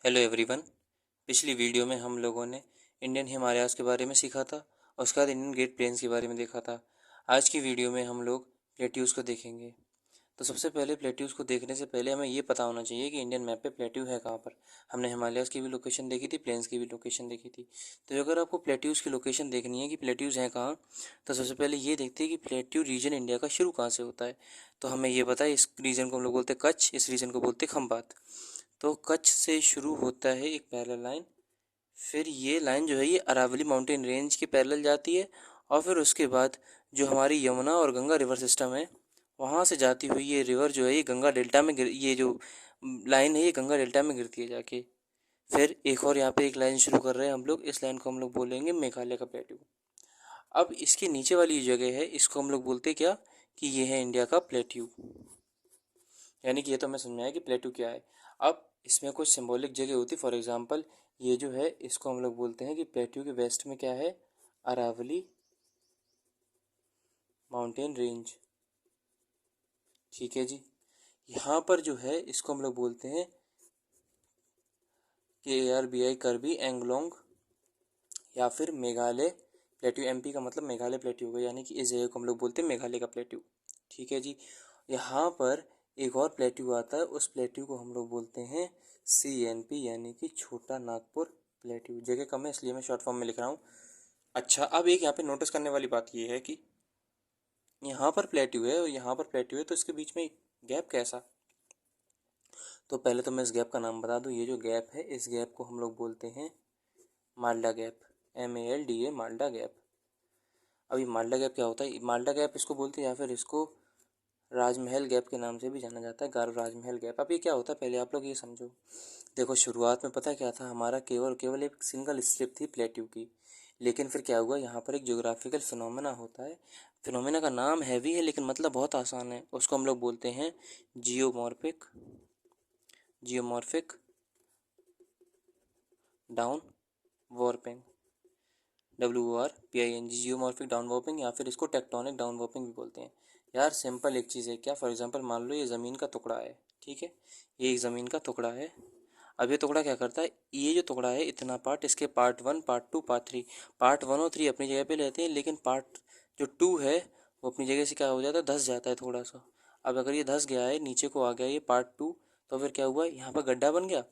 Hello everyone. पिछली video में हम लोगों ने इंडियन हिमालयाज़ के बारे में सीखा था और उसके बाद इंडियन ग्रेट प्लेन्स के बारे में देखा था। आज की वीडियो में हम लोग प्लेट्यूज़ को देखेंगे। तो सबसे पहले प्लेट्यूज़ को देखने से पहले हमें ये पता होना चाहिए कि इंडियन मैप पे प्लेट्यू है कहाँ पर। हमने हिमालयाज़ की भी लोकेशन देखी थी, प्लेन्स की भी लोकेशन देखी थी। तो अगर आपको प्लेट्यूज़ की लोकेशन देखनी है कि प्लेट्यूज़ हैं कहाँ, तो सबसे पहले ये देखते हैं कि प्लेट्यू रीजन इंडिया का शुरू कहाँ से होता है। तो हमें ये पता है, इस रीजन को हम लोग बोलते हैं कच्छ, इस रीजन को बोलते हैं खंबात। तो कच्छ से शुरू होता है एक पैरेलल लाइन, फिर ये लाइन जो है ये अरावली माउंटेन रेंज के पैरेलल जाती है और फिर उसके बाद जो हमारी यमुना और गंगा रिवर सिस्टम है वहाँ से जाती हुई ये रिवर जो है ये गंगा डेल्टा में ये जो लाइन है ये गंगा डेल्टा में गिरती है जाके। फिर एक और यहाँ पे एक लाइन शुरू कर रहे हैं हम लोग, इस लाइन को हम लोग बोलेंगे मेघालय का प्लेट्यू। अब इसके नीचे वाली जो जगह है इसको हम लोग बोलते हैं क्या, कि ये है इंडिया का प्लेट्यू। यानी कि ये तो हमें समझ में आया कि प्लेट्यू क्या है। अब इसमें कुछ सिंबॉलिक जगह होती है, फॉर एग्जांपल ये जो है इसको हम लोग बोलते हैं कि प्लेट्यू के वेस्ट में क्या है, अरावली माउंटेन रेंज। ठीक है जी। यहाँ पर जो है इसको हम लोग बोलते हैं KARBI करबी एंगलोंग या फिर मेघालय प्लेट्यू। MP का मतलब मेघालय प्लेट्यू होगा, यानी कि इस जगह को हम लोग बोलते हैं मेघालय का प्लेट्यू। ठीक है जी। यहाँ पर एक और प्लेट्यू आता है, उस प्लेट्यू को हम लोग बोलते हैं CNP यानी कि छोटा नागपुर प्लेट्यू। जगह कम है इसलिए मैं शॉर्ट फॉर्म में लिख रहा हूँ। अच्छा, अब एक यहाँ पे नोटिस करने वाली बात ये है कि यहाँ पर प्लेट्यू है और यहाँ पर प्लेट्यू है, तो इसके बीच में गैप कैसा। तो पहले तो मैं इस गैप का नाम बता दूँ, ये जो गैप है इस गैप को हम लोग बोलते हैं Malda gap, MALDA Malda gap. अभी माल्डा गैप क्या होता है, माल्डा गैप इसको बोलते हैं या फिर इसको राजमहल गैप के नाम से भी जाना जाता है, गारो राजमहल गैप। अब ये क्या होता है पहले आप लोग ये समझो। देखो शुरुआत में पता क्या था, हमारा केवल केवल एक सिंगल स्ट्रिप थी प्लेट्यू की, लेकिन फिर क्या हुआ, यहाँ पर एक ज्योग्राफिकल फिनोमेना होता है। फिनोमेना का नाम हैवी है लेकिन मतलब बहुत आसान है, उसको हम लोग बोलते हैं geomorphic geomorphic down warping, WORPING, geomorphic down warping, या फिर इसको टेक्टोनिक डाउन वॉर्पिंग भी बोलते हैं। यार सिंपल एक चीज़ है क्या, फॉर एग्जांपल मान लो ये ज़मीन का टुकड़ा है, ठीक है, ये एक ज़मीन का टुकड़ा है। अब ये टुकड़ा क्या करता है, ये जो टुकड़ा है इतना पार्ट, इसके पार्ट 1 पार्ट 2 पार्ट 3, पार्ट 1 और 3 अपनी जगह पे रहते हैं, लेकिन पार्ट जो 2 है वो अपनी जगह से क्या हो जाता है, धस जाता है थोड़ा सा। अब अगर ये धस गया है, नीचे को आ गया ये पार्ट 2, तो फिर क्या हुआ, यहाँ पर गड्ढा बन गया।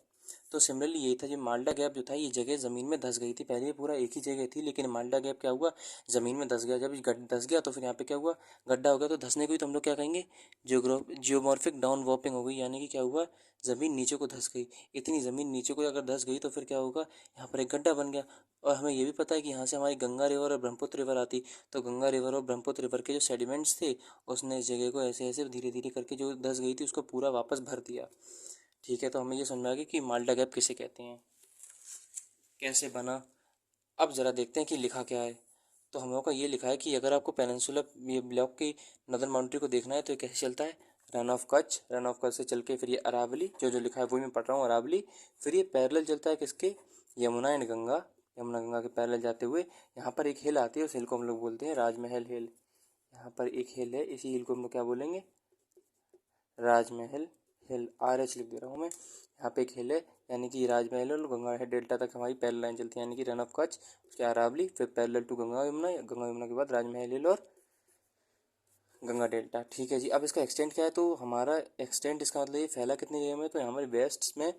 तो सिमिलरली यही था, जो माल्डा गैप जो था ये जगह ज़मीन में धस गई थी, पहले ये पूरा एक ही जगह थी लेकिन माल्डा गैप क्या हुआ, ज़मीन में धस गया। जब धस गया तो फिर यहाँ पे क्या हुआ, गड्ढा हो गया। तो धसने को ही तो हम लोग क्या कहेंगे, जियोमॉर्फिक डाउन वॉर्पिंग हो गई, यानी कि क्या हुआ, ज़मीन नीचे को धस गई। इतनी ज़मीन नीचे को अगर धस गई तो फिर क्या होगा, यहाँ पर एक गड्ढा बन गया। और हमें ये भी पता है कि यहाँ से हमारी गंगा रिवर और ब्रह्मपुत्र रिवर आती, तो गंगा रिवर और ब्रह्मपुत्र रिवर के जो सेडिमेंट्स थे उसने इस जगह को ऐसे ऐसे धीरे धीरे करके जो धस गई थी उसको पूरा वापस भर दिया। ठीक है, तो हमें ये समझ में आ गया कि माल्डा गैप किसे कहते हैं, कैसे बना। अब ज़रा देखते हैं कि लिखा क्या है। तो हम लोग का ये लिखा है कि अगर आपको पेनिनसुला ये ब्लॉक की नदर बाउंड्री को देखना है तो ये कैसे चलता है, run of Kutch, run of Kutch से चल के फिर ये अरावली, जो जो लिखा है वही मैं पढ़ रहा हूँ, अरावली। फिर ये पैरेलल चलता है किसके, यमुना एंड गंगा, यमुना गंगा के पैरेलल जाते हुए यहाँ पर एक हिल आती है, उस हिल को हम लोग बोलते हैं राजमहल हिल। यहाँ पर एक हिल है, इसी हिल को हम लोग क्या बोलेंगे, राजमहल हिल। RH लिख दे रहा हूँ मैं। यहाँ पे एक हिल है, यानी कि राजमहल और गंगा है डेल्टा तक हमारी पैरेलल लाइन चलती है, यानी कि रन ऑफ कच्छ, उसके अरावली, फिर पैरेलल टू गंगा यमुना, गंगा यमुना के बाद राजमहल हिल और गंगा डेल्टा। ठीक है जी। अब इसका एक्सटेंट क्या है, तो हमारा एक्सटेंट इसका मतलब ये फैला कितनी जगह में, तो हमारे वेस्ट में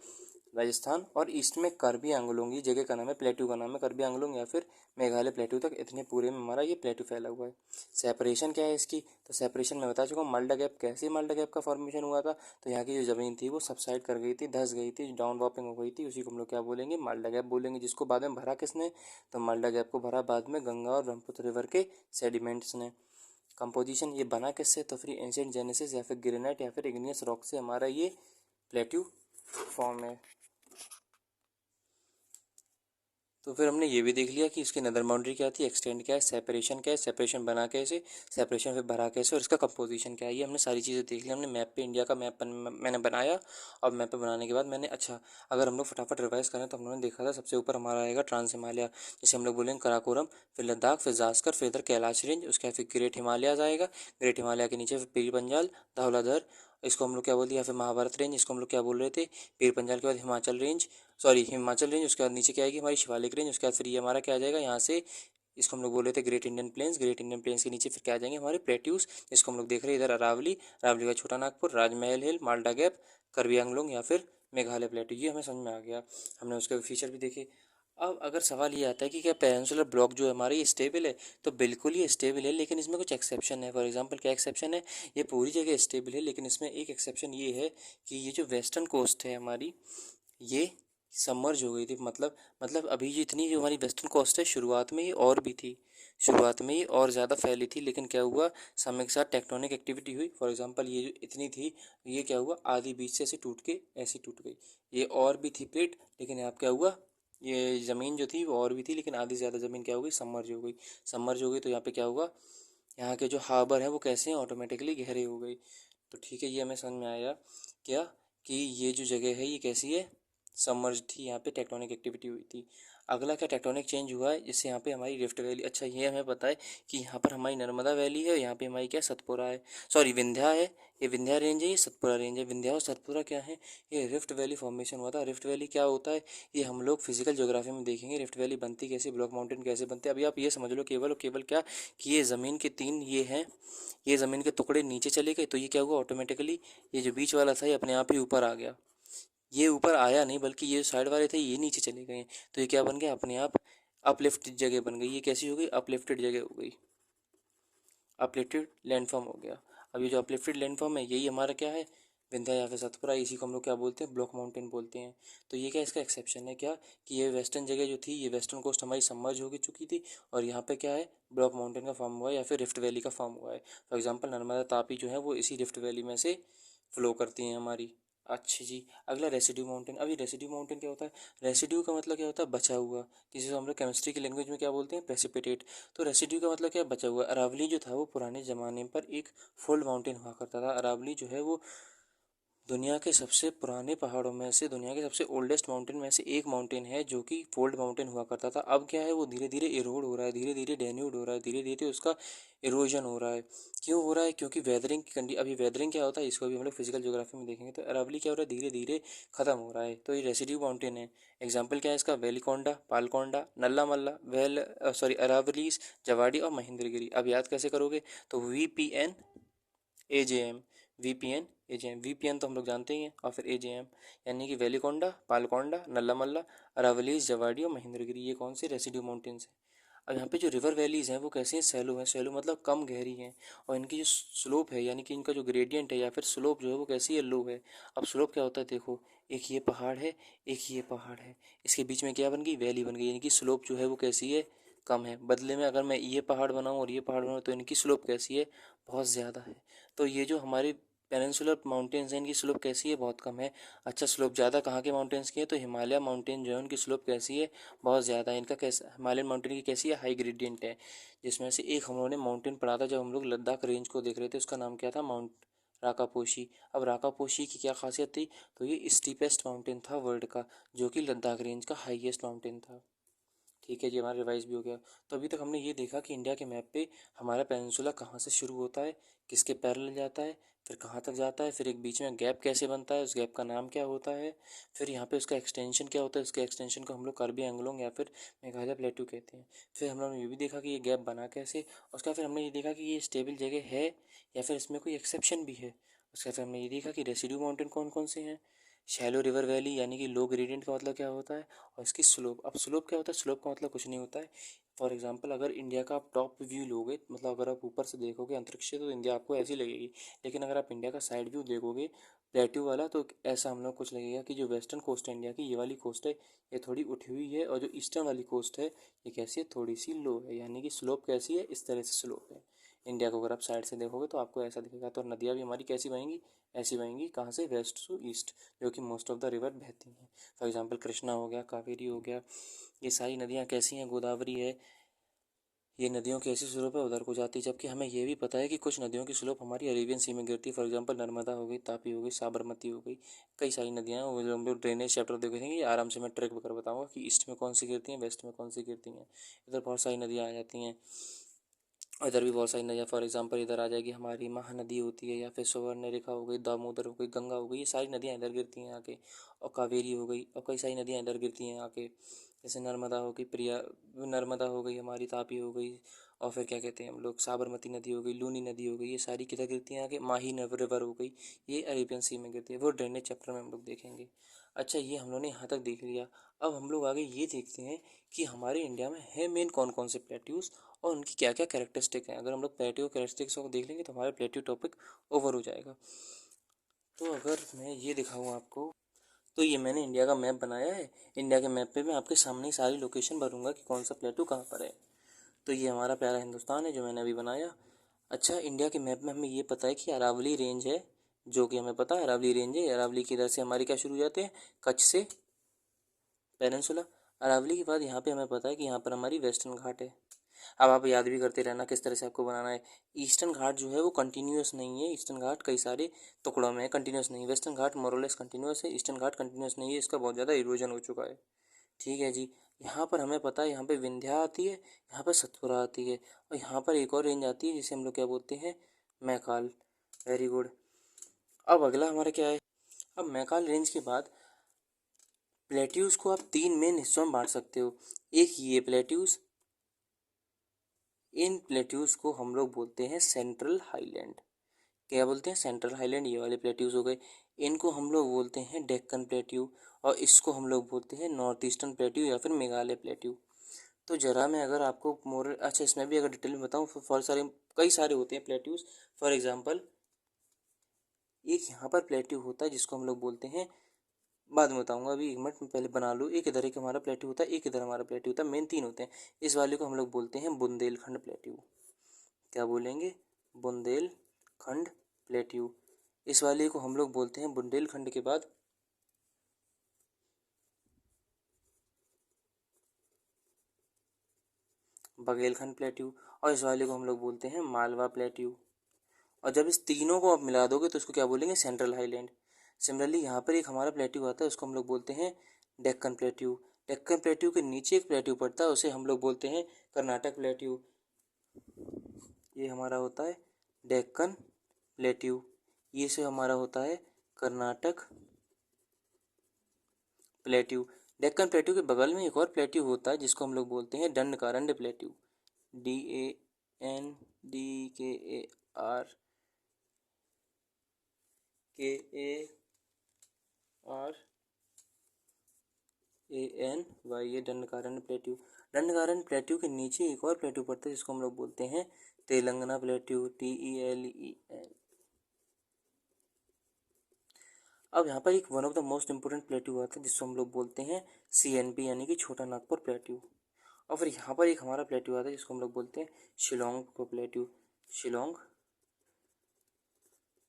राजस्थान और ईस्ट में कार्बी आंगलोंग, ये जगह का नाम है, प्लेट्यू का नाम है कार्बी आंगलोंग या फिर मेघालय प्लेट्यू तक, इतने पूरे में हमारा ये प्लेट्यू फैला हुआ है। सेपरेशन क्या है इसकी, तो सेपरेशन मैं बता चुका हूँ। माल्डा गैप, कैसे माल्डा गैप का फॉर्मेशन हुआ था, तो यहाँ की जो ज़मीन थी वो सबसाइड कर गई थी, धस गई थी, डाउन वॉपिंग हो गई थी, उसी को हम लोग क्या बोलेंगे, माल्डा गैप बोलेंगे। जिसको बाद में भरा किसने, तो माल्डा गैप को भरा बाद में गंगा और ब्रह्मपुत्र रिवर के सेडिमेंट्स ने। कंपोजिशन ये बना किससे, तो फिर एंशिएंट जेनेसिस या फिर ग्रेनाइट या फिर इग्नियस रॉक से हमारा ये प्लेट्यू फॉर्म है। तो फिर हमने ये भी देख लिया कि इसकी नदर बाउंड्री क्या थी, एक्सटेंड क्या है, सेपरेशन क्या है, सेपरेशन बना कैसे, सेपरेशन फिर भरा कैसे, और इसका कंपोजिशन क्या है, ये हमने सारी चीज़ें देख ली। हमने मैप पे इंडिया का मैप मैंने बनाया, और मैप पे बनाने के बाद मैंने, अच्छा अगर हम लोग फटाफट रिवाइज करें तो हम लोगों ने देखा था सबसे ऊपर हमारा आएगा ट्रांस हिमालय, जैसे हम लोग बोलेंगे कराकोरम, फिर लद्दाख, फिर जास्कर, फिर इधर कैलाश रेंज, उसके बाद फिर ग्रेट हिमालयाज आएगा, ग्रेट हिमालय के नीचे फिर पीर पंजाल, धौलाधर, इसको हम लोग क्या बोलते हैं, या फिर महाभारत रेंज, इसको हम लोग क्या बोल रहे थे, पीर पंजाल के बाद Himachal range, sorry Himachal range, उसके बाद नीचे क्या आएगी हमारी शिवालिक रेंज, उसके बाद फिर ये हमारा क्या आ जाएगा यहाँ से, इसको हम लोग बोल रहे थे great Indian plains, great Indian plains के नीचे फिर क्या आ जाएंगे हमारे प्लेट्यूज, जिसको हम लोग देख रहे हैं इधर अरावली, अरावली का छोटा नागपुर, राजमहल हिल, माल्टा गैप, कार्बी आंगलोंग या फिर मेघालय प्लेट्यू, ये हमें समझ में आ गया। हमने उसके फीचर भी देखे। अब अगर सवाल ये आता है कि क्या पेनिनसुलर ब्लॉक जो है हमारे ये स्टेबल है, तो बिल्कुल ही स्टेबल है, लेकिन इसमें कुछ एक्सेप्शन है। फॉर एग्जांपल क्या एक्सेप्शन है, ये पूरी जगह स्टेबल है, लेकिन इसमें एक एक्सेप्शन ये है कि ये जो वेस्टर्न कोस्ट है हमारी, ये सबमर्ज हो गई थी। मतलब अभी जितनी जो हमारी वेस्टर्न कोस्ट है, शुरुआत में ये और भी थी, शुरुआत में ये और ज़्यादा फैली थी, लेकिन क्या हुआ, समय के साथ टेक्टोनिक एक्टिविटी हुई। फॉर एग्जांपल ये जो इतनी थी, ये क्या हुआ, आधी बीच से ऐसे टूट के ऐसे टूट गई। ये और भी थी प्लेट, लेकिन यहाँ क्या हुआ, ये ज़मीन जो थी वो और भी थी, लेकिन आधी से ज़्यादा ज़मीन क्या हो गई, सबमर्ज हो गई। सबमर्ज हो गई तो यहाँ पे क्या हुआ, यहाँ के जो हार्बर है वो कैसे हैं, ऑटोमेटिकली गहरे हो गई। तो ठीक है, ये हमें समझ में आया क्या, कि ये जो जगह है ये कैसी है, सबमर्ज थी, यहाँ पे टेक्टोनिक एक्टिविटी हुई थी। अगला क्या टेक्टोनिक चेंज हुआ है, जिससे यहाँ पे हमारी रिफ्ट वैली, अच्छा ये हमें पता है कि यहाँ पर हमारी नर्मदा वैली है, यहाँ पे हमारी क्या सतपुरा है, सॉरी विंध्या है, ये विंध्या रेंज है, ये सतपुरा रेंज है। विंध्या और सतपुरा क्या है, ये रिफ्ट वैली फॉर्मेशन हुआ था। रिफ्ट वैली क्या होता है, ये हम लोग फिजिकल ज्योग्राफी में देखेंगे, रिफ्ट वैली बनती कैसे, ब्लॉक माउंटेन कैसे बनते हैं। अभी आप ये समझ लो केवल और केवल क्या, कि ये ज़मीन के तीन ये हैं, ये ज़मीन के टुकड़े नीचे चले गए, तो ये क्या हुआ ऑटोमेटिकली, ये जो बीच वाला था ये अपने आप ही ऊपर आ गया। ये ऊपर आया नहीं, बल्कि ये साइड वाले थे ये नीचे चले गए, तो ये क्या बन गया, अपने आप अपलिफ्टेड जगह बन गई। ये कैसी हो गई, अपलिफ्टेड जगह हो गई, अपलिफ्टेड लैंडफॉर्म हो गया। अब ये जो अपलिफ्टेड लैंडफॉर्म है, यही हमारा क्या है, विंध्या या फिर सतपुरा, इसी को हम लोग क्या बोलते हैं, ब्लॉक माउंटेन बोलते हैं। तो ये क्या इसका एक्सेप्शन है क्या, कि ये वेस्टर्न जगह जो थी, ये वेस्टर्न कोस्ट हमारी सबमर्ज हो चुकी थी, और यहाँ पे क्या है, ब्लॉक माउंटेन का फॉर्म हुआ है या फिर रिफ्ट वैली का फॉर्म हुआ है। फॉर एग्जाम्पल नर्मदा तापी जो है वो इसी रिफ्ट वैली में से फ्लो करती हैं हमारी। अच्छा जी, अगला रेसिड्यू माउंटेन। अभी रेसिड्यू माउंटेन क्या होता है, रेसिड्यू का मतलब क्या होता है, बचा हुआ, जिसे हम लोग केमिस्ट्री की लैंग्वेज में क्या बोलते हैं, प्रेसिपिटेट। तो रेसिड्यू का मतलब क्या है, बचा हुआ। अरावली जो था वो पुराने ज़माने पर एक फोल्ड माउंटेन हुआ करता था। अरावली जो है वो दुनिया के सबसे पुराने पहाड़ों में से, दुनिया के सबसे ओल्डेस्ट माउंटेन में से एक माउंटेन है, जो कि फोल्ड माउंटेन हुआ करता था। अब क्या है, वो धीरे धीरे इरोड हो रहा है, धीरे धीरे डेन्यूड हो रहा है, धीरे धीरे उसका इरोजन हो रहा है। क्यों हो रहा है, क्योंकि वेदरिंग की कंडी, अभी वेदरिंग क्या होता है इसको भी हम लोग फिजिकल ज्योग्राफी में देखेंगे। तो अरावली क्या हो रहा है, धीरे धीरे खत्म हो रहा है, तो ये रेसिड्यू माउंटेन है। एग्जाम्पल क्या है इसका, वेलिकोंडा, पालकोंडा, नल्ला मल्ला, अरावलीज, जवाड़ी और महेंद्रगिरी। अब याद कैसे करोगे, तो VPN AJM, VPN AJM, VPN तो हम लोग जानते ही हैं, और फिर AJM, यानी कि वेलिकोंडा, पालकोंडा, नल्ला मल्ला, अरावलीज, जवाड़ी और महेंद्रगिरी, ये कौन से रेसिड्यू माउंटेन्स हैं। अब यहाँ पे जो रिवर वैलीज हैं वो कैसे हैं, सैलो हैं, सैलो मतलब कम गहरी हैं, और इनकी जो स्लोप है, यानी कि इनका जो ग्रेडियंट है या फिर स्लोप जो है वो कैसी है, लो है। अब स्लोप क्या होता है, देखो एक ये पहाड़ है, एक ये पहाड़ है, इसके बीच में क्या बन गई, वैली बन गई, यानी कि स्लोप जो है वो कैसी है, कम है। बदले में अगर मैं ये पहाड़ बनाऊँ और ये पहाड़ बनाऊँ, तो इनकी स्लोप कैसी है, बहुत ज़्यादा है। तो ये जो हमारे पेनिनसुलर माउंटेन्स हैं, इनकी स्लोप कैसी है, बहुत कम है। अच्छा, स्लोप ज़्यादा कहाँ के माउंटेन्स की है, तो हिमालय माउंटेन जो है उनकी स्लोप कैसी है, बहुत ज़्यादा है। इनका कैसा, हिमालयन माउंटेन की कैसी है, हाई ग्रेडियंट है। जिसमें से एक हम लोगों ने माउंटेन पढ़ा था जब हम लोग लद्दाख रेंज को देख रहे थे, उसका नाम क्या था, माउंट राकापोशी। अब राकापोशी की क्या खासियत थी, तो ये स्टीपेस्ट माउंटेन था वर्ल्ड का, जो कि लद्दाख रेंज का हाईएस्ट माउंटेन था। ठीक है जी, हमारा रिवाइज भी हो गया। तो अभी तक हमने ये देखा कि इंडिया के मैप पे हमारा पेनिनसुला कहाँ से शुरू होता है, किसके पैरेलल जाता है, फिर कहाँ तक जाता है, फिर एक बीच में गैप कैसे बनता है, उस गैप का नाम क्या होता है, फिर यहाँ पे उसका एक्सटेंशन क्या होता है, उसके एक्सटेंशन को हम लोग कार्बी एंगलोंग या फिर मेघालय प्लेटू कहते हैं। फिर हम लोगों ने ये भी देखा कि ये गैप बना कैसे, उसका फिर हमने ये देखा कि ये स्टेबल जगह है या फिर इसमें कोई एक्सेप्शन भी है। उसका फिर हमने ये देखा कि रेसिड्यू माउंटेन कौन कौन से हैं, शैलो रिवर वैली यानी कि लो ग्रेडियंट का मतलब क्या होता है, और इसकी स्लोप। अब स्लोप क्या होता है, स्लोप का मतलब कुछ नहीं होता है। फॉर एग्जांपल अगर इंडिया का आप टॉप व्यू लोगे, मतलब अगर आप ऊपर से देखोगे अंतरिक्ष से, तो इंडिया आपको ऐसी लगेगी। लेकिन अगर आप इंडिया का साइड व्यू देखोगे प्लेट्यू वाला, तो ऐसा हम लोग कुछ लगेगा कि जो वेस्टर्न कोस्ट है इंडिया की, ये वाली कोस्ट है, ये थोड़ी उठी हुई है, और जो ईस्टर्न वाली कोस्ट है ये कैसी है, थोड़ी सी लो है। यानी कि स्लोप कैसी है, इस तरह से स्लोप है। इंडिया को अगर आप साइड से देखोगे तो आपको ऐसा दिखेगा। तो नदियाँ भी हमारी कैसी बहेंगी, ऐसी बहेंगी, कहाँ से, वेस्ट टू ईस्ट, जो कि मोस्ट ऑफ द रिवर बहती हैं। फॉर एग्जांपल कृष्णा हो गया, कावेरी हो गया, ये सारी नदियाँ कैसी हैं, गोदावरी है, ये नदियों की ऐसी स्लोप है उधर को जाती है। जबकि हमें ये भी पता है कि कुछ नदियों की स्लोप हमारी अरेबियन सी में गिरती है। फॉर एग्जांपल नर्मदा हो गई, तापी हो गई, साबरमती हो गई, कई सारी नदियाँ हैं। वो जो हम लोग ड्रेनेज चैप्टर देखेंगे, ये आराम से मैं ट्रैक कर बताऊँगा कि ईस्ट में कौन सी गिरती हैं, वेस्ट में कौन सी गिरती हैं, इधर बहुत सारी नदियाँ आ जाती हैं। और इधर भी बहुत सारी नदियाँ, फॉर एग्जांपल इधर आ जाएगी हमारी महानदी होती है, या फिर सुवर्णरेखा हो गई, दामोदर हो गई, गंगा हो गई, ये सारी नदियाँ इधर गिरती हैं आके। और कावेरी हो गई, और कई सारी नदियाँ इधर गिरती हैं आके, जैसे नर्मदा हो गई, नर्मदा हो गई हमारी, तापी हो गई, और फिर क्या कहते हैं हम लोग, साबरमती नदी हो गई, लूनी नदी हो गई, ये सारी किधर गिरती हैं आके, माही रिवर हो गई, ये अरेबियन सी में गिरती है। वो ड्रेनेज चैप्टर में हम लोग देखेंगे। अच्छा, ये हम लोग ने यहाँ तक देख लिया। अब हम लोग आगे ये देखते हैं कि हमारे इंडिया में है मेन कौन कौन से प्लेट्यूज और उनकी क्या क्या कैरेक्टरिस्टिक हैं। अगर हम लोग प्लेट्यू कैरेक्टरिस्टिक्स को देख लेंगे तो हमारा प्लेट्यू टॉपिक ओवर हो जाएगा। तो अगर मैं ये दिखाऊँ आपको, तो ये मैंने इंडिया का मैप बनाया है। इंडिया के मैप पे मैं आपके सामने ही सारी लोकेशन भरूंगा कि कौन सा प्लेट्यू कहाँ पर है। तो ये हमारा प्यारा हिंदुस्तान है जो मैंने अभी बनाया। अच्छा, इंडिया के मैप में हमें ये पता है कि अरावली रेंज है, जो कि हमें पता है अरावली रेंज है। अरावली की इधर से हमारी क्या शुरू हो जाते हैं, कच्छ से पेनिनसुला। अरावली के बाद यहाँ पे हमें पता है कि यहाँ पर हमारी वेस्टर्न घाट है। अब आप याद भी करते रहना किस तरह से आपको बनाना है। ईस्टर्न घाट जो है वो कंटिन्यूस नहीं है, ईस्टर्न घाट कई सारे टुकड़ों में है, कंटिन्यूस नहीं। वेस्टर्न घाट मोरलेस कंटिन्यूस है, ईस्टर्न घाट कंटिन्यूस नहीं है, इसका बहुत ज़्यादा इरोजन हो चुका है। ठीक है जी। यहाँ पर हमें पता है, यहाँ पे विंध्या आती है, यहाँ पर सतपुरा आती है, और यहाँ पर एक और रेंज आती है जिसे हम लोग क्या बोलते हैं, मैकाल। Very good. अब अगला हमारा क्या है, अब मैकाल रेंज के बाद प्लेट्यूज को आप तीन मेन हिस्सों में बांट सकते हो। एक ये प्लेट्यूज, इन प्लेट्यूज को हम लोग बोलते हैं सेंट्रल हाईलैंड। क्या बोलते हैं, सेंट्रल हाईलैंड, ये वाले प्लेट्यूज हो गए। इनको हम लोग बोलते हैं डेक्कन प्लेट्यू, और इसको हम लोग बोलते हैं नॉर्थ ईस्टर्न प्लेट्यू या फिर मेघालय प्लेट्यू। तो जरा मैं अगर आपको मोर अच्छा इसमें भी अगर डिटेल में बताऊँ, फॉर सारे कई सारे होते हैं प्लेट्यूज। फॉर एग्जांपल एक यहाँ पर प्लेट्यू होता है जिसको हम लोग बोलते हैं, बाद में बताऊंगा, अभी एक मिनट में पहले बना लूँ। एक इधर एक हमारा प्लेट्यू होता है, एक इधर हमारा प्लेट्यू होता है, मेन तीन होते हैं। इस वाले को हम लोग बोलते हैं बुंदेलखंड प्लेट्यू। क्या बोलेंगे, बुंदेलखंड प्लेट्यू। इस वाले को हम लोग बोलते हैं बुंदेलखंड के बाद बघेलखंड प्लेट्यू, और इस वाले को हम लोग बोलते हैं मालवा प्लेट्यू। और जब इस तीनों को आप मिला दोगे तो उसको क्या बोलेंगे, सेंट्रल हाईलैंड। सिमिलरली यहाँ पर एक हमारा प्लेट्यू आता है, उसको हम लोग बोलते हैं डेक्कन प्लेट्यू। डेक्कन प्लेट्यू के नीचे एक प्लेट्यू पड़ता है, उसे हम लोग बोलते हैं कर्नाटक प्लेट्यू। ये हमारा होता है डेक्कन प्लेट्यू, ये से हमारा होता है कर्नाटक प्लेट्यू। डेक्कन प्लेट्यू के बगल में एक और प्लेट्यू होता है जिसको हम लोग बोलते हैं दंडकारण्य प्लेट्यू। DANDKAR KARANY, ये दंडकारण्य प्लेट्यू। दंडकारण्य प्लेट्यू के नीचे एक और प्लेट्यू पड़ता है जिसको हम लोग बोलते हैं तेलंगाना प्लेट्यू, TELEN। अब यहाँ पर एक one of the most important plateau आता है जिसको हम लोग बोलते हैं CNP यानी कि छोटा नागपुर प्लेट्यू। और फिर यहाँ पर एक हमारा प्लेट्यू आता है जिसको हम लोग बोलते हैं शिलोंग को प्लेट्यू, शिलोंग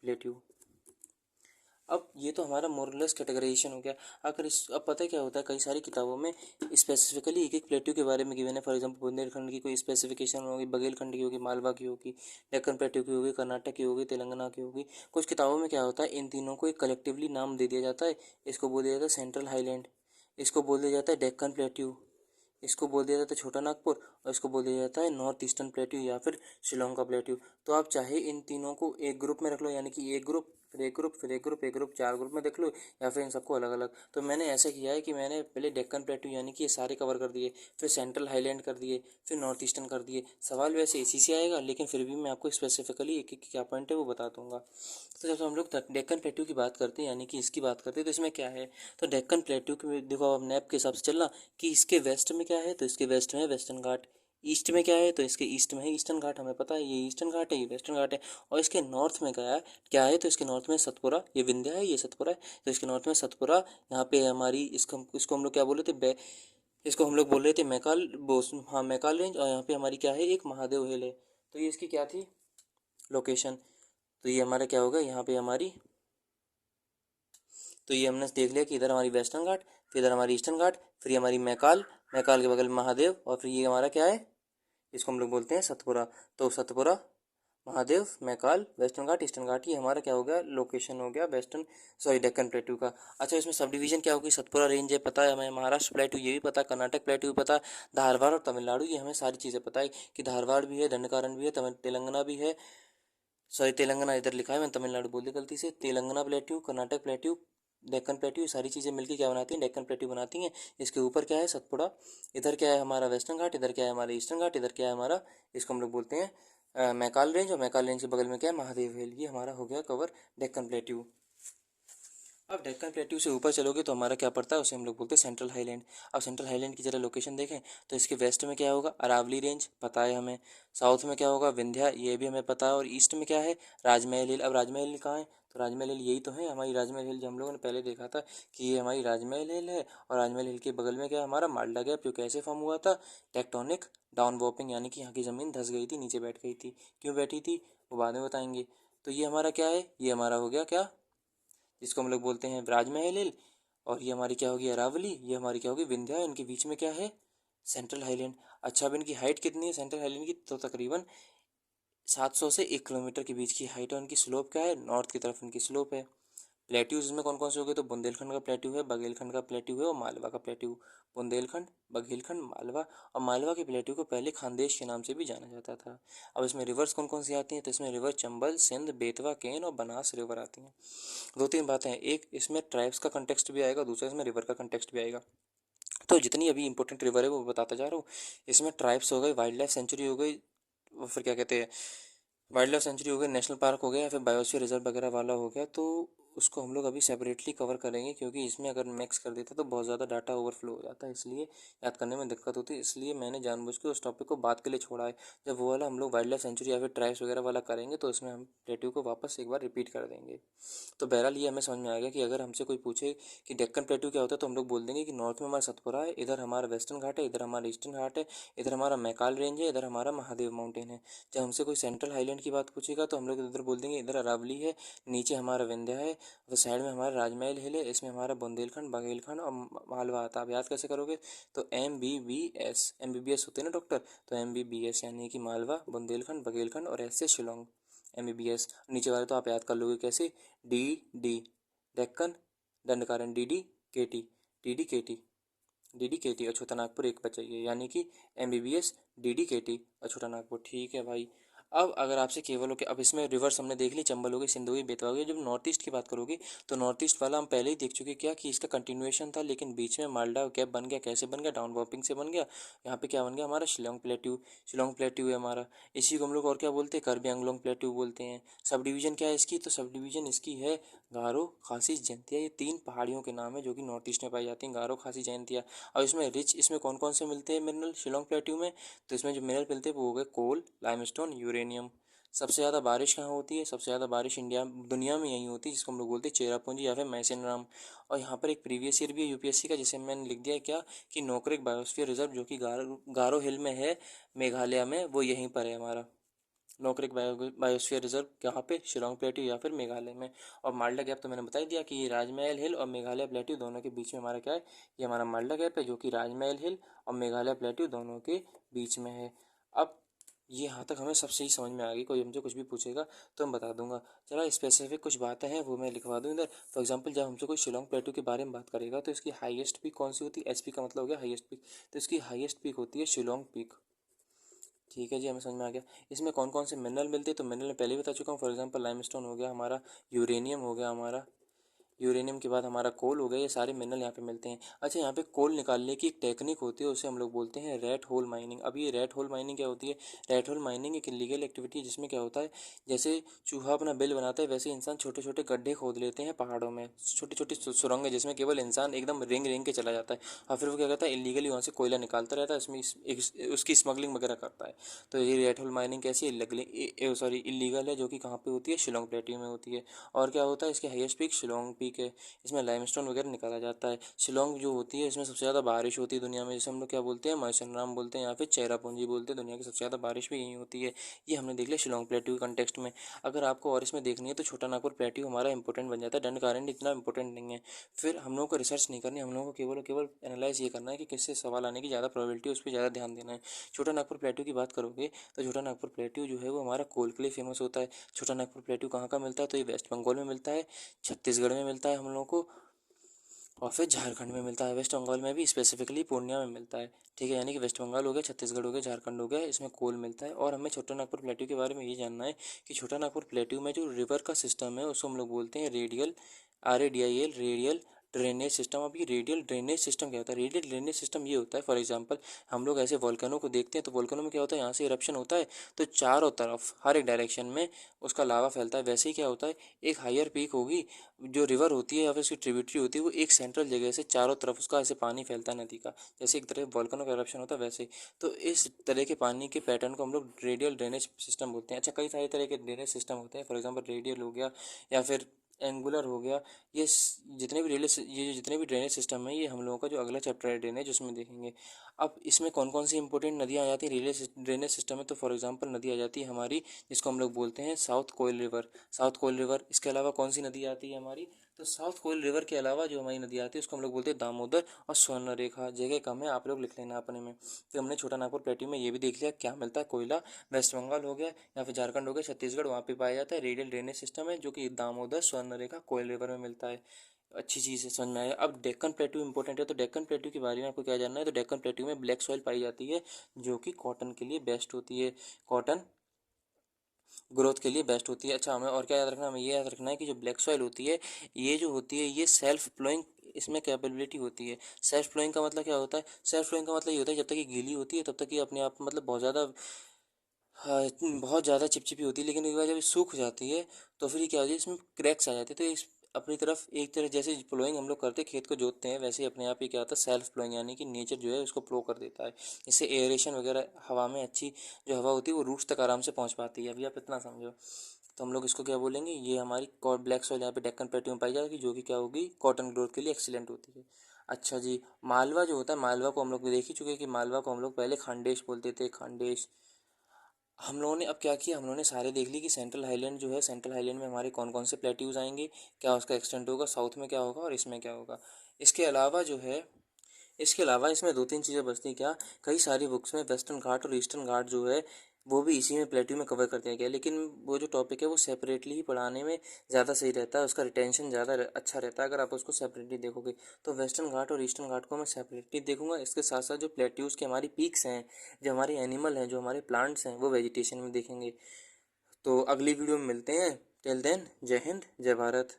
प्लेट्यू। अब ये तो हमारा मोरलेस कैटेगराइजेशन हो गया। अगर इस अब पता है क्या होता है, कई सारी किताबों में स्पेसिफिकली एक एक प्लेट्यू के बारे में गिवन है। फॉर एग्जांपल बुंदेलखंड की कोई स्पेसिफिकेशन होगी, बघेलखंड की होगी, मालवा की होगी, डेक्कन प्लेट्यू की होगी, कर्नाटक की होगी, तेलंगाना की होगी। कुछ किताबों में क्या होता है, इन तीनों को एक कलेक्टिवली नाम दे दिया जाता है। इसको बोल दिया जाता है सेंट्रल हाईलैंड, इसको बोल दिया जाता है डेक्कन प्लेट्यू, इसको बोल दिया जाता है छोटा नागपुर, और इसको बोल दिया जाता है नॉर्थ ईस्टर्न प्लेट्यू या फिर शिलोंग का प्लेट्यू। तो आप चाहे इन तीनों को एक ग्रुप में रख लो, यानी कि एक ग्रुप फिर एक ग्रुप फिर एक ग्रुप एक ग्रुप, चार ग्रुप में देख लो, या फिर इन सबको अलग अलग। तो मैंने ऐसे किया है कि मैंने पहले डेक्कन प्लेट्यू यानी कि ये सारे कवर कर दिए, फिर सेंट्रल हाईलैंड कर दिए, फिर नॉर्थ ईस्टर्न कर दिए। सवाल वैसे इसी से आएगा, लेकिन फिर भी मैं आपको स्पेसिफिकली एक एक क्या पॉइंट है वो बता दूंगा। तो जब हम लोग डेक्कन प्लेट्यू की बात करते हैं यानी कि इसकी बात करते हैं, तो इसमें क्या है, तो डेक्कन प्लेट्यू के देखो आप नैप के हिसाब से चलना कि इसके वेस्ट में क्या है, तो इसके वेस्ट में है वेस्टर्न घाट। ईस्ट में क्या है, तो इसके ईस्ट में है ईस्टर्न घाट, हमें पता है ये ईस्टर्न घाट है, ये वेस्टर्न घाट है। और इसके नॉर्थ में क्या है, तो इसके नॉर्थ में सतपुरा, ये विंध्या है, ये सतपुरा है। तो इसके नॉर्थ में सतपुरा, यहाँ पे हमारी इसको हम लोग क्या बोले थे, इसको हम लोग बोल रहे थे मैकाल बोस, हाँ मैकाल रेंज। और यहाँ पे हमारी क्या है, एक महादेव हिल है। तो ये इसकी क्या थी, लोकेशन। तो ये हमारा क्या होगा, यहाँ पे हमारी, तो ये हमने देख लिया कि इधर हमारी वेस्टर्न घाट, फिर इधर हमारी ईस्टर्न घाट, फिर ये हमारी मैकाल, मैकाल के बगल में महादेव, और फिर ये हमारा क्या है, इसको हम लोग बोलते हैं सतपुरा। तो सतपुरा महादेव, मैकाल, वेस्टर्न घाट, ईस्टर्न घाट, ये हमारा क्या हो गया, लोकेशन हो गया वेस्टर्न, सॉरी डेक्कन प्लेट्यू का। अच्छा, इसमें सब डिवीजन क्या होगी, सतपुरा रेंज है पता है हमें, महाराष्ट्र प्लेट्यू ये भी पता है, कर्नाटक प्लेट्यू भी पता है, धारवाड़ और तमिलनाडु ये हमें सारी चीज़ें पता है कि धारवाड़ भी है, दंडकारण्य भी है, तेलंगाना भी है, सॉरी तेलंगाना इधर लिखा है, मैंने तमिलनाडु बोल दी गलती से, Telangana plateau, Karnataka plateau, Deccan plateau, ये सारी चीज़ें मिलकर क्या बनाती हैं, डेक्कन प्लेट्यू बनाती हैं। इसके ऊपर क्या है, सतपुड़ा, इधर क्या है हमारा वेस्टर्न घाट, इधर क्या है हमारा ईस्टर्न घाट, इधर क्या है हमारा, इसको हम लोग बोलते हैं मैकाल रेंज, और मैकाल रेंज के बगल में क्या है, महादेव हिल। ये हमारा हो गया कवर डेक्कन प्लेट्यू। अब डेक्कन प्लेट्यू से ऊपर चलोगे तो हमारा क्या पड़ता है, उसे हम लोग बोलते हैं सेंट्रल हाईलैंड। अब सेंट्रल हाईलैंड की जरा लोकेशन देखें तो इसके वेस्ट में क्या होगा, अरावली रेंज पता है हमें, साउथ में क्या होगा, विंध्या, ये भी हमें पता है, और ईस्ट में क्या है, राजमहल हिल। अब राजमहल हिल कहाँ है, तो राजमहल हिल यही तो है हमारी राजमहल हिल, जो हम लोगों ने पहले देखा था कि ये हमारी राजमहल हिल है। और राजमहल हिल के बगल में क्या है हमारा, माल्डा गैप, जो कैसे फॉर्म हुआ था, टेक्टोनिक डाउन वॉपिंग, यानी कि यहाँ की ज़मीन धंस गई थी, नीचे बैठ गई थी। क्यों बैठी थी वो बाद में बताएंगे। तो ये हमारा क्या है, ये हमारा हो गया क्या, जिसको हम लोग बोलते हैं राजमहल हिल, और ये हमारी क्या होगी, अरावली, ये हमारी क्या होगी, विंध्या, इनके बीच में क्या है, सेंट्रल हाईलैंड। अच्छा, अब इनकी हाइट कितनी है सेंट्रल हाईलैंड की, तो तकरीबन 700 से 1 किलोमीटर के बीच की हाइट है। उनकी स्लोप क्या है, नॉर्थ की तरफ उनकी स्लोप है। प्लेट्यूज इसमें कौन कौन से हो गए, तो बुंदेलखंड का प्लेट्यू है, बघेलखंड का प्लेट्यू है, और मालवा का प्लेट्यू। बुंदेलखंड, बघेलखंड, मालवा, और मालवा के प्लेट्यू को पहले खानदेश के नाम से भी जाना जाता था। अब इसमें रिवर्स कौन कौन सी आती हैं, तो इसमें रिवर चंबल, सिंध, बेतवा, केन और बनास रिवर आती हैं। दो तीन बातें हैं, एक इसमें ट्राइब्स का कंटेक्स्ट भी आएगा, दूसरा इसमें रिवर का कंटेक्स्ट भी आएगा। तो जितनी अभी इंपॉर्टेंट रिवर है वो बताता जा रहा हूँ। इसमें ट्राइब्स हो गए, वाइल्ड लाइफ सेंचुरी हो गई, और फिर क्या कहते हैं, वाइल्ड लाइफ सेंचुरी हो गया, नेशनल पार्क हो गया, या फिर बायोस्फीयर रिजर्व वगैरह वाला हो गया, तो उसको हम लोग अभी सेपरेटली कवर करेंगे, क्योंकि इसमें अगर मिक्स कर देते तो बहुत ज़्यादा डाटा ओवरफ्लो हो जाता है, इसलिए याद करने में दिक्कत होती है, इसलिए मैंने जानबूझ के उस टॉपिक को बात के लिए छोड़ा है। जब वो वाला हम लोग वाइल्ड लाइफ सेंचुरी या फिर ट्राइब्स वगैरह वाला करेंगे तो उसमें हम प्लेट्यू को वापस एक बार रिपीट कर देंगे। तो बहरहाल ये हमें समझ में आएगा कि अगर हमसे कोई पूछे कि डेक्कन प्लेट्यू क्या होता है, तो हम लोग बोल देंगे कि नॉर्थ में हमारा सतपुरा है, इधर हमारा वेस्टर्न घाट है, इधर हमारा ईस्टर्न घाट है, इधर हमारा मैकाल रेंज है, इधर हमारा महादेव माउंटेन है। जब हमसे कोई सेंट्रल हाईलैंड की बात पूछेगा तो हम लोग इधर बोल देंगे इधर अरावली है, नीचे हमारा विंध्या है, और साइड में हमारा राजमहल हिल है, इसमें हमारा बुंदेलखंड, बघेलखंड और मालवा आता है। आप याद कैसे करोगे, तो MBBS, MBBS होते हैं ना डॉक्टर, तो MBBS यानी कि मालवा, बुंदेलखंड, बघेलखंड, और ऐसे शिलोंग, MBBS। नीचे वाले तो आप याद कर लोगे कैसे, DD, Deccan, Dandakaranya, DD KT, DD KT, DD KT, और छोटा नागपुर एक बचा ये, यानी कि MBBS, DD KT और छोटा नागपुर। ठीक है भाई। अब अगर आपसे केवल हो कि अब इसमें रिवर्स हमने देख ली, चंबल हो गई, सिंधु हो गई, बेतवा हो गई। जब नॉर्थ ईस्ट की बात करोगे तो नॉर्थ ईस्ट वाला हम पहले ही देख चुके क्या कि इसका कंटिन्यूएशन था, लेकिन बीच में माल्डा गैप बन गया। कैसे बन गया, डाउन वॉपिंग से बन गया। यहाँ पे क्या बन गया हमारा, शिलोंग प्लेट्यू। शिलोंग प्लेट्यू है हमारा, इसी को हम लोग और क्या बोलते हैं, कार्बी आंगलोंग प्लेट्यू बोलते हैं। सब डिवीजन क्या है इसकी, तो सब डिवीजन इसकी है गारो, खासी, जैंतिया। ये 3 पहाड़ियों के नाम है जो कि नॉर्थ ईस्ट में पाई जाती हैं, गारो, खासी, जैंतिया। और इसमें रिच, इसमें कौन कौन से मिलते हैं मिनरल शिलोंग प्लेट्यू में, तो इसमें जो मिनरल मिलते हैं वो हो गए कोल, लाइमस्टोन, यूरेनियम। सबसे ज़्यादा बारिश कहाँ होती है, सबसे ज़्यादा बारिश इंडिया दुनिया में यहीं होती है, जिसको हम लोग बोलते हैं चेरापूंजी या फिर मैसेनराम। और यहाँ पर एक प्रीवियस ईयर भी है UPSC का, जिसे मैंने लिख दिया है क्या कि नोकरेक बायोस्फीयर रिजर्व, जो कि गारो हिल में है, मेघालय में, वो यहीं पर है हमारा नोकरेक बायोस्फीयर रिजर्व। यहाँ पे शिलोंग प्लेट्यू या फिर मेघालय में। और माल्डा गैप तो मैंने बता ही दिया कि ये राजमहल हिल और मेघालय प्लेट्यू दोनों के बीच में हमारा क्या है, ये हमारा माल्डा गैप है, जो कि राजमहल हिल और मेघालय प्लेट्यू दोनों के बीच में है। अब ये यहाँ तक हमें सब सही समझ में आ गई, कोई हमसे कुछ भी पूछेगा तो मैं बता दूंगा। चला स्पेसिफिक कुछ बातें हैं वो मैं लिखवा दूँ इधर। फॉर एग्जांपल जब हमसे कोई शिलोंग प्लेट्यू के बारे में बात करेगा तो इसकी हाईएस्ट पीक कौन सी होती है, HP का मतलब हो गया हाईएस्ट पीक, तो इसकी हाईएस्ट पीक होती है शिलोंग पीक। ठीक है जी, हमें समझ में आ गया। इसमें कौन कौन से मिनरल मिलते हैं, तो मिनरल पहले ही बता चुका हूँ। फॉर एग्जांपल लाइमस्टोन हो गया हमारा, यूरेनियम हो गया हमारा, यूरेनियम के बाद हमारा कोल हो गया, ये सारे मिनरल यहाँ पे मिलते हैं। अच्छा, यहाँ पे कोल निकालने की एक टेक्निक होती है, उसे हम लोग बोलते हैं रेड होल माइनिंग। अब ये रेड होल माइनिंग क्या होती है, रेड होल माइनिंग एक इलीगल एक्टिविटी है, जिसमें क्या होता है, जैसे चूहा अपना बिल बनाता है वैसे इंसान छोटे छोटे गड्ढे खोद लेते हैं पहाड़ों में, छोटी छोटी सुरंगें, जिसमें केवल इंसान एकदम रेंग रेंग के चला जाता है, और फिर वो क्या करता है, इलीगली वहाँ से कोयला निकालता रहता है, उसकी स्मगलिंग वगैरह करता है। तो ये रेड होल माइनिंग कैसी है, सॉरी इलीगल है, जो कि कहाँ पे होती है, शिलोंग प्लेट्यू में होती है। और क्या होता है, इसके हाईएस्ट पीक शिलोंग पीक ठीक है, इसमें लाइमस्टोन वगैरह निकाला जाता है। शिलोंग जो होती है इसमें सबसे ज़्यादा बारिश होती है दुनिया में, जिसे हम लोग क्या बोलते हैं, मौसिनराम बोलते हैं या फिर चेरापूंजी बोलते हैं। दुनिया की सबसे ज़्यादा बारिश भी यहीं होती है। ये हमने देख लिया शिलोंग प्लेट्यू के कंटेक्स्ट में। अगर आपको और इसमें देखनी है तो छोटा नागपुर प्लेट्यू हमारा इंपॉर्टेंट बन जाता है, दंडकारण्य इतना इंपॉर्टेंट नहीं है। फिर हम लोगों को रिसर्च नहीं करनी, हम लोगों को केवल केवल एनालाइज ये करना है कि किससे सवाल आने की ज़्यादा प्रोबेबिलिटी, उस पर ज़्यादा ध्यान देना है। छोटा नागपुर प्लेट्यू की बात करोगे तो छोटा नागपुर प्लेट्यू जो है वो हमारा कोल के लिए फेमस होता है। छोटा नागपुर प्लेट्यू कहाँ का मिलता है, तो ये वेस्ट बंगाल में मिलता है, छत्तीसगढ़ में मिलता है हम लोगों को, और फिर झारखंड में मिलता है। वेस्ट बंगाल में भी स्पेसिफिकली पूर्णिया में मिलता है, ठीक है। यानी कि वेस्ट बंगाल हो गया, छत्तीसगढ़ हो गया, झारखंड हो गया, इसमें कोल मिलता है। और हमें छोटा नागपुर प्लेट्यू के बारे में ये जानना है कि छोटा नागपुर प्लेट्यू में जो रिवर का सिस्टम है उसको हम लोग बोलते हैं radial, RADIAL, radial drainage system. अब ये रेडियल ड्रेनेज सिस्टम क्या होता है? रेडियल ड्रेनेज सिस्टम ये होता है, फॉर एग्जांपल हम लोग ऐसे वोल्केनो को देखते हैं तो वोल्केनो में क्या होता है, यहाँ से इरप्शन होता है तो चारों तरफ हर एक डायरेक्शन में उसका लावा फैलता है। वैसे ही क्या होता है, एक हायर पीक होगी, जो रिवर होती है या फिर उसकी ट्रिब्यूटरी होती है, वो एक सेंट्रल जगह से चारों तरफ उसका ऐसे पानी फैलता है नदी का, जैसे एक तरह वोल्केनो का इरप्शन होता है वैसे। तो इस तरह के पानी के पैटर्न को हम लोग रेडियल ड्रेनेज सिस्टम बोलते हैं। अच्छा, कई सारे तरह के ड्रेनेज सिस्टम होते हैं, फॉर एग्जांपल रेडियल हो गया या फिर एंगुलर हो गया। जितने भी ये जितने भी ड्रेनेज सिस्टम है, ये हम लोगों का जो अगला चैप्टर है ड्रेनेज, उसमें देखेंगे। अब इसमें कौन कौन सी इंपॉर्टेंट नदियाँ आ जाती हैं ड्रेनेज सिस्टम में, तो फॉर एग्जांपल नदी आ जाती है हमारी जिसको हम लोग बोलते हैं साउथ कोयल रिवर। साउथ कोयल रिवर, इसके अलावा कौन सी नदी आती है हमारी, तो साउथ कोयल रिवर के अलावा जो हमारी नदी आती है उसको हम लोग बोलते हैं दामोदर और स्वर्णरेखा। जगह कम है, आप लोग लिख लेना अपने में। तो हमने छोटा नागपुर प्लेट्यू में ये भी देख लिया क्या मिलता है, कोयला। वेस्ट बंगाल हो गया या फिर झारखंड हो गया, छत्तीसगढ़, वहाँ पे पाया जाता है रेडियल ड्रेनेज सिस्टम है जो कि दामोदर, स्वर्णरेखा, कोयल रिवर में मिलता है। अच्छी चीज़ है, समझ में आया। अब डेक्कन प्लेट्यू इंपॉर्टेंट है, तो डेक्कन प्लेट्यू के बारे में आपको क्या जानना है, तो डेक्कन प्लेट्यू में ब्लैक सॉइल पाई जाती है जो कि कॉटन के लिए बेस्ट होती है, कॉटन ग्रोथ के लिए बेस्ट होती है। अच्छा, हमें और क्या याद रखना है, हमें ये याद रखना है कि जो ब्लैक सॉइल होती है, ये जो होती है ये सेल्फ फ्लोइंग, इसमें कैपेबिलिटी होती है। सेल्फ फ्लोइंग का मतलब क्या होता है, सेल्फ फ्लोइंग का मतलब ये होता है जब तक ये गीली होती है तब तक ये अपने आप मतलब बहुत ज़्यादा, हाँ, बहुत ज़्यादा चिपचिपी होती है, लेकिन एक बार जब ये सूख जाती है तो फिर ये क्या होती है, इसमें क्रैक्स आ जाते हैं। तो इस अपनी तरफ एक तरह जैसे प्लोइंग हम लोग करते हैं, खेत को जोतते हैं, वैसे ही अपने आप ही क्या होता है, सेल्फ प्लोइंग, यानी कि नेचर जो है उसको प्लो कर देता है। इससे एयरेशन वगैरह हवा में अच्छी जो हवा होती है वो रूट्स तक आराम से पहुंच पाती है। अभी आप इतना समझो, तो हम लोग इसको क्या बोलेंगे, ये हमारी ब्लैक सॉइल यहाँ पे डेक्कन प्लेट्यू में पाई जाएगी जो कि क्या होगी, कॉटन ग्रोथ के लिए एक्सीलेंट होती है। अच्छा जी, मालवा जो होता है, मालवा को हम लोग देख ही चुके हैं कि मालवा को हम लोग पहले खांडेश बोलते थे, खांडेश। हम लोगों ने अब क्या किया, हम लोगों ने सारे देख ली कि सेंट्रल हाईलैंड जो है, सेंट्रल हाईलैंड में हमारे कौन कौन से प्लेट्यूज आएंगे, क्या उसका एक्सटेंट होगा, साउथ में क्या होगा और इसमें क्या होगा। इसके अलावा जो है, इसके अलावा इसमें दो तीन चीज़ें बचती हैं क्या, कई सारी बुक्स में वेस्टर्न घाट और ईस्टर्न घाट जो है वो भी इसी में प्लेट्यू में कवर कर दिया गया है, लेकिन वो जो टॉपिक है वो सेपरेटली ही पढ़ाने में ज़्यादा सही रहता है, उसका रिटेंशन ज़्यादा अच्छा रहता है अगर आप उसको सेपरेटली देखोगे। तो वेस्टर्न घाट और ईस्टर्न घाट को मैं सेपरेटली देखूंगा। इसके साथ साथ जो प्लेट्यूज़ के हमारी पीक्स हैं, जो हमारे एनिमल हैं, जो हमारे प्लांट्स हैं, वो वेजिटेशन में देखेंगे। तो अगली वीडियो में मिलते हैं। टिल देन, जय हिंद, जय भारत।